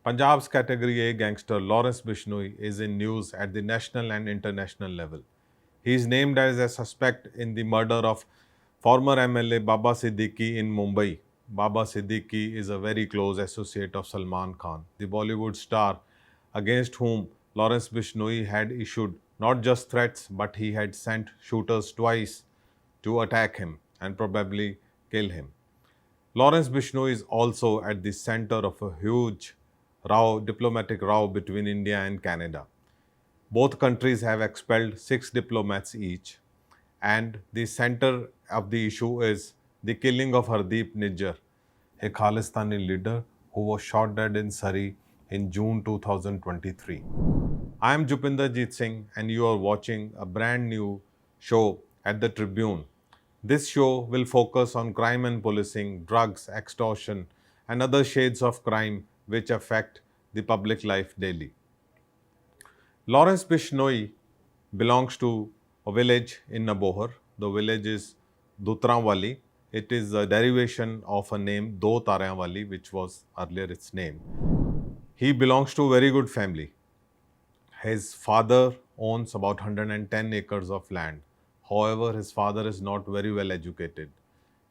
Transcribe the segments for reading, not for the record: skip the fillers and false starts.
Punjab's Category A gangster Lawrence Bishnoi is in news at the national and international level. He is named as a suspect in the murder of former MLA Baba Siddique in Mumbai. Baba Siddique is a very close associate of Salman Khan, the Bollywood star against whom Lawrence Bishnoi had issued not just threats but he had sent shooters twice to attack him and probably kill him. Lawrence Bishnoi is also at the center of a huge diplomatic row between India and Canada. Both countries have expelled 6 diplomats each, and the center of the issue is the killing of Hardeep Nijjar, a Khalistani leader who was shot dead in Surrey in June 2023. I am Jupinderjeet Singh, and you are watching a brand new show at the Tribune. This show will focus on crime and policing, drugs, extortion, and other shades of crime which affect the public life daily. Lawrence Bishnoi belongs to a village in Nabohar. The village is Dutranwali. It is a derivation of a name Do Taranwali, which was earlier its name. He belongs to a very good family. His father owns about 110 acres of land. However, his father is not very well educated.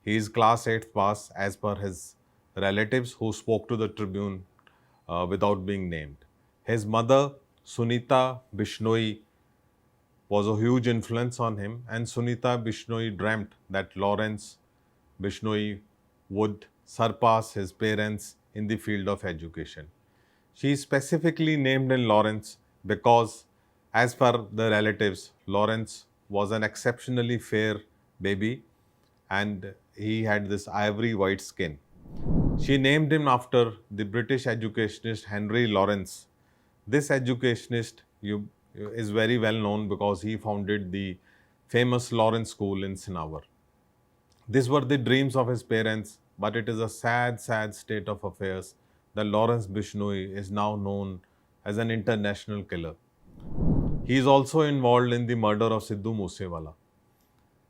He is class 8 pass as per his relatives who spoke to the Tribune without being named. His mother, Sunita Bishnoi, was a huge influence on him, and Sunita Bishnoi dreamt that Lawrence Bishnoi would surpass his parents in the field of education. She is specifically named in Lawrence because, as per the relatives, Lawrence was an exceptionally fair baby and he had this ivory white skin. She named him after the British educationist Henry Lawrence. This educationist is very well known because he founded the famous Lawrence School in Sinawar. These were the dreams of his parents, but it is a sad, sad state of affairs that Lawrence Bishnoi is now known as an international killer. He is also involved in the murder of Sidhu Moosewala.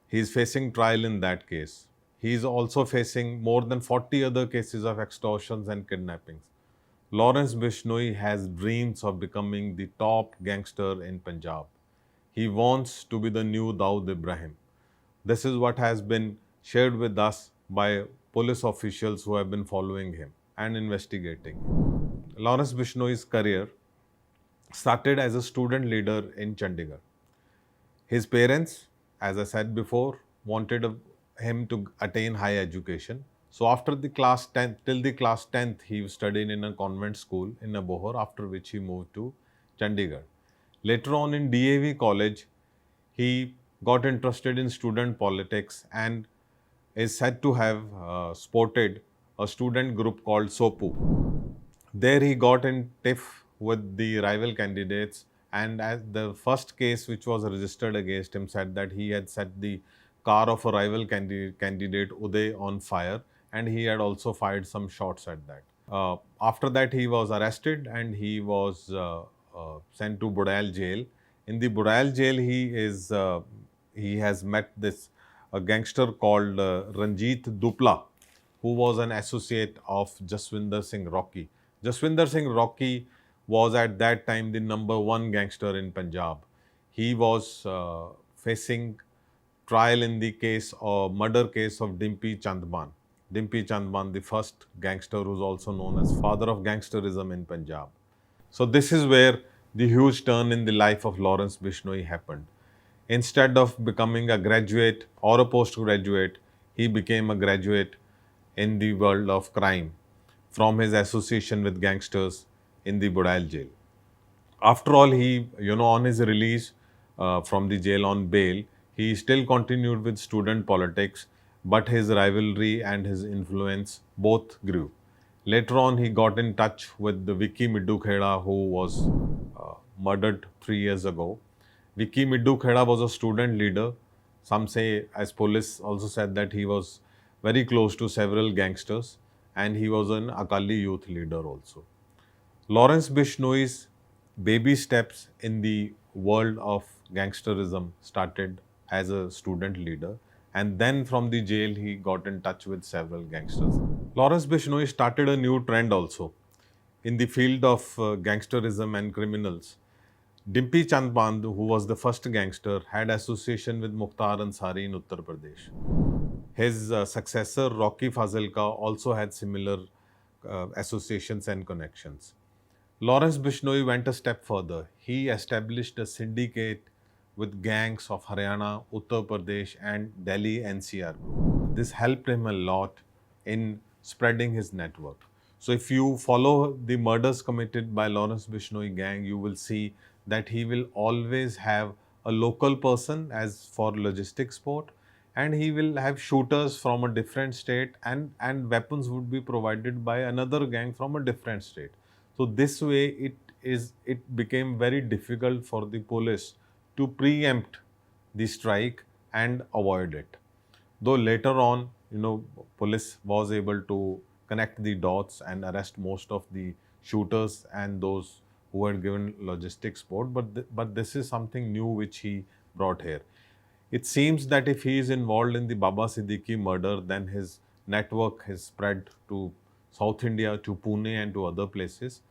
He is facing trial in that case. He is also facing more than 40 other cases of extortions and kidnappings. Lawrence Bishnoi has dreams of becoming the top gangster in Punjab. He wants to be the new Dawood Ibrahim. This is what has been shared with us by police officials who have been following him and investigating. Lawrence Bishnoi's career started as a student leader in Chandigarh. His parents, as I said before, wanted him to attain high education. So after the class 10th, till the class 10th, he studied in a convent school in Nabohar, after which he moved to Chandigarh. Later on in DAV college, he got interested in student politics and is said to have sported a student group called SOPU. There he got in tiff with the rival candidates, and as the first case which was registered against him said that he had set the car of a rival candidate Uday on fire, and he had also fired some shots at that. After that, he was arrested and he was sent to Budail jail. In the Budail jail, he has met this a gangster called Ranjit Dupla, who was an associate of Jaswinder Singh Rocky. Jaswinder Singh Rocky was at that time the #1 gangster in Punjab. He was facing trial in the murder case of Dimpy Chandman. Dimpy Chandman, the first gangster who is also known as father of gangsterism in Punjab. So this is where the huge turn in the life of Lawrence Bishnoi happened. Instead of becoming a graduate or a postgraduate, he became a graduate in the world of crime from his association with gangsters in the Budail jail. After all, he, on his release from the jail on bail, he still continued with student politics, but his rivalry and his influence both grew. Later on, he got in touch with the Vicky Middu Kheda, who was murdered 3 years ago. Vicky Middu Kheda was a student leader. Some say, as police also said, that he was very close to several gangsters and he was an Akali youth leader also. Lawrence Bishnoi's baby steps in the world of gangsterism started as a student leader, and then from the jail he got in touch with several gangsters. Lawrence Bishnoi started a new trend also. in the field of gangsterism and criminals. Dimpy Chand Band, who was the first gangster, had association with Mukhtar Ansari in Uttar Pradesh. His successor, Rocky Fazilka, also had similar associations and connections. Lawrence Bishnoi went a step further. He established a syndicate with gangs of Haryana, Uttar Pradesh, and Delhi NCR. This helped him a lot in spreading his network. So, if you follow the murders committed by Lawrence Bishnoi gang, you will see that he will always have a local person as for logistics support, and he will have shooters from a different state, and weapons would be provided by another gang from a different state. So this way it became very difficult for the police to preempt the strike and avoid it. Though later on, police was able to connect the dots and arrest most of the shooters and those who had given logistics support, but this is something new which he brought here. It seems that if he is involved in the Baba Siddique murder, then his network has spread to South India, to Pune and to other places.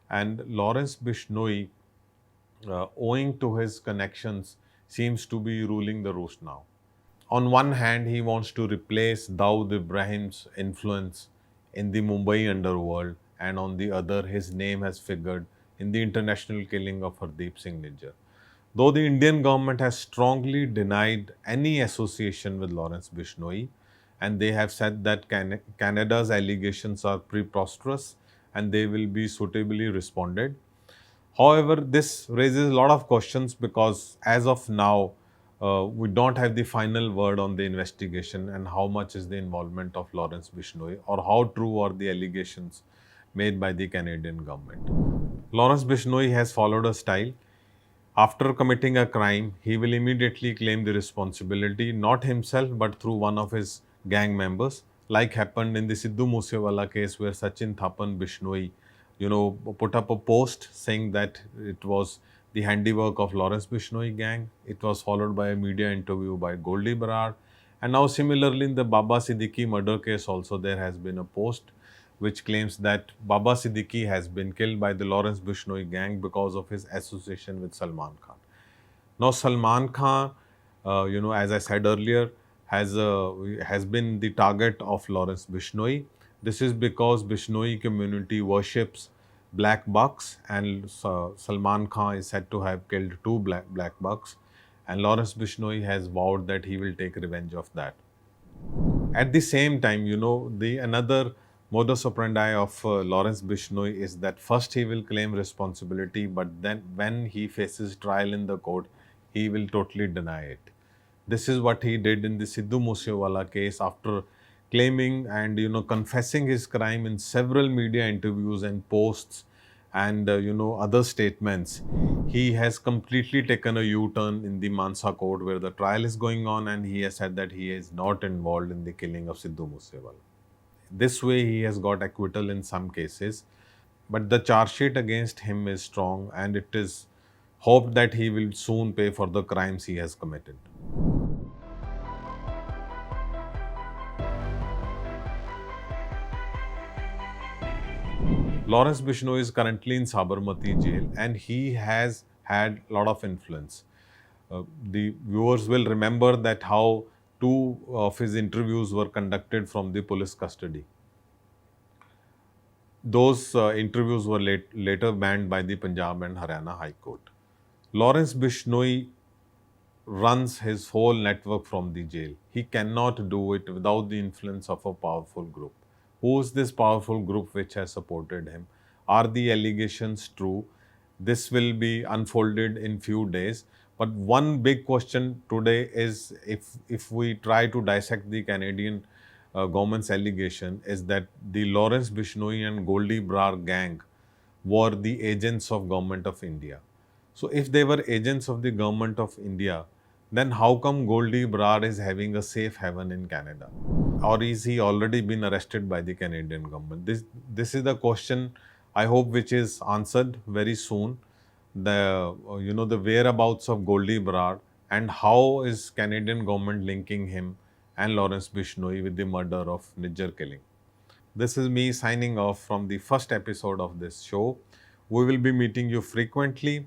And Lawrence Bishnoi, owing to his connections, seems to be ruling the roost now. On one hand, he wants to replace Dawood Ibrahim's influence in the Mumbai underworld, and on the other, his name has figured in the international killing of Hardeep Singh Nijjar. Though the Indian government has strongly denied any association with Lawrence Bishnoi, and they have said that Canada's allegations are preposterous and they will be suitably responded. However, this raises a lot of questions because as of now, we don't have the final word on the investigation and how much is the involvement of Lawrence Bishnoi or how true are the allegations made by the Canadian government. Lawrence Bishnoi has followed a style. After committing a crime, he will immediately claim the responsibility, not himself but through one of his gang members, like happened in the Sidhu Moosewala case where Sachin Thapan Bishnoi, put up a post saying that it was the handiwork of Lawrence Bishnoi gang. It was followed by a media interview by Goldie Brar. And now similarly in the Baba Siddique murder case also there has been a post which claims that Baba Siddique has been killed by the Lawrence Bishnoi gang because of his association with Salman Khan. Now Salman Khan, as I said earlier, has been the target of Lawrence Bishnoi. This is because Bishnoi community worships black bucks, and Salman Khan is said to have killed two black bucks, and Lawrence Bishnoi has vowed that he will take revenge of that. At the same time, the another modus operandi of Lawrence Bishnoi is that first he will claim responsibility, but then when he faces trial in the court, he will totally deny it. This is what he did in the Sidhu Moosewala case after claiming and confessing his crime in several media interviews and posts and other statements. He has completely taken a U-turn in the Mansa court where the trial is going on, and he has said that he is not involved in the killing of Sidhu Moosewala. This way he has got acquittal in some cases, but the charge sheet against him is strong, and it is hoped that he will soon pay for the crimes he has committed. Lawrence Bishnoi is currently in Sabarmati jail and he has had a lot of influence. The viewers will remember that how two of his interviews were conducted from the police custody. Those interviews were later banned by the Punjab and Haryana High Court. Lawrence Bishnoi runs his whole network from the jail. He cannot do it without the influence of a powerful group. Who is this powerful group which has supported him? Are the allegations true? This will be unfolded in few days. But one big question today is if we try to dissect the Canadian government's allegation is that the Lawrence Bishnoi and Goldie Brar gang were the agents of Government of India. So if they were agents of the Government of India, then how come Goldie Brar is having a safe haven in Canada? Or is he already been arrested by the Canadian government? This is the question I hope which is answered very soon. The whereabouts of Goldie Brar and how is Canadian government linking him and Lawrence Bishnoi with the murder of Nijjar killing. This is me signing off from the first episode of this show. We will be meeting you frequently.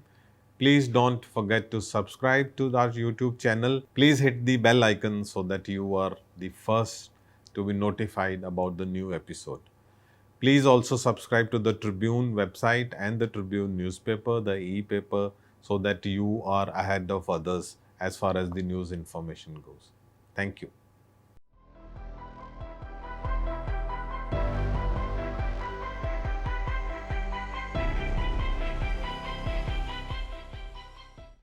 Please don't forget to subscribe to our YouTube channel. Please hit the bell icon so that you are the first to be notified about the new episode. Please also subscribe to the Tribune website and the Tribune newspaper, the e-paper, so that you are ahead of others as far as the news information goes. Thank you.